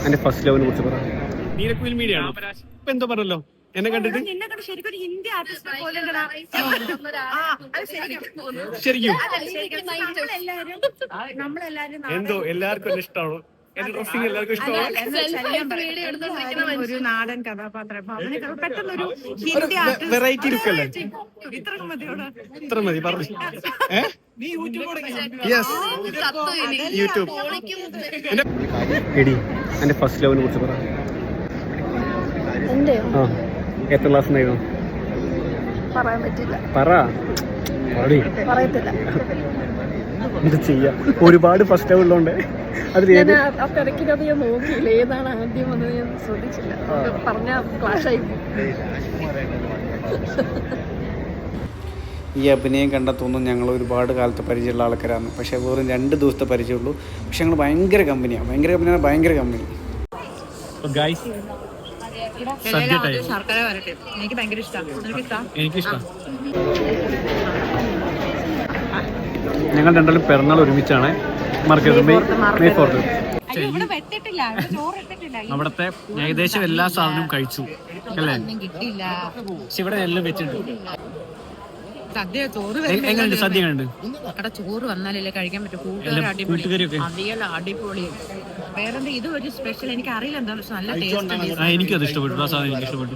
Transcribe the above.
എന്റെ ഫസ്റ്റ് ലവിനെ കുറിച്ച് പറ. നീലക്കുയിൽ മീഡിയ ആണോ? ഇപ്പൊ എന്തോ പറഞ്ഞല്ലോ എന്നെ കണ്ടിട്ട്. ശരിക്കും ഹിന്ദി ആർട്ടിസ്റ്റിനെ പോലെ നമ്മളെല്ലാരും എന്തോ എല്ലാവർക്കും ഇഷ്ടമാണോ? എന്റെ ഡ്രസ്സിംഗ് എല്ലാവർക്കും ഇഷ്ടമാണോ? ഒരു നാടൻ കഥാപാത്രം പെട്ടെന്നൊരു ഹിന്ദി വെറൈറ്റി ലുക്ക് അല്ലേ? ഇത്ര മതി പറഞ്ഞു. യൂട്യൂബ്. എടി എന്റെ ഫസ്റ്റ് ലവിനെ കുറിച്ച് പറ. എത്ര ക്ലാസ് ഉണ്ടായിരുന്നു? പറയാൻ പറ്റില്ല. പറയത്തില്ല. എന്ത് ചെയ്യാം, ഒരുപാട് ഫസ്റ്റ് ലവ് ഉള്ളതുകൊണ്ട് അതിൽ തിരക്കിനത് ഞാൻ നോക്കിയില്ല, ഏതാണ് ആദ്യം വന്നത് ഞാൻ ശ്രദ്ധിച്ചില്ല. പറഞ്ഞ ക്ലാഷായി. ഈ അഭിനയം കണ്ടാൽ തോന്നും ഞങ്ങൾ ഒരുപാട് കാലത്തെ പരിചയമുള്ള ആൾക്കാരാണ്. പക്ഷേ വെറും 2 ദിവസത്തെ പരിചയമുള്ളൂ. പക്ഷെ ഞങ്ങൾ ഭയങ്കര കമ്പനിയാണ്. ഭയങ്കര കമ്പനി. ശർക്കര വരട്ടെ, എനിക്ക് ഭയങ്കര ഇഷ്ടമാണ്. എനിക്കിഷ്ടം. ഞങ്ങൾ രണ്ടാളും പിറന്നാൾ ഒരുമിച്ചാണ്. മെയ് 4. അവിടത്തെ ഏകദേശം എല്ലാ സാധനവും കഴിച്ചു അല്ലേ? കിട്ടിയില്ല. പക്ഷെ ഇവിടെ എല്ലാം വെച്ചിട്ടുണ്ട്. സദ്യ ചോറ് എങ്ങനെയുണ്ട്? സദ്യ എങ്ങനെയുണ്ട്? അവിടെ ചോറ് വന്നാലല്ലേ കഴിക്കാൻ പറ്റും. കൂട്ടുകാരൊക്കെ അടിപൊളി. വേറെന്താ ഇത് ഒരു സ്പെഷ്യൽ എനിക്ക് അറിയില്ല എന്താ, പക്ഷെ നല്ല ടേസ്റ്റ്. എനിക്കത് ഇഷ്ടപ്പെട്ടു. ആ സാധനം എനിക്ക് ഇഷ്ടപ്പെട്ടു.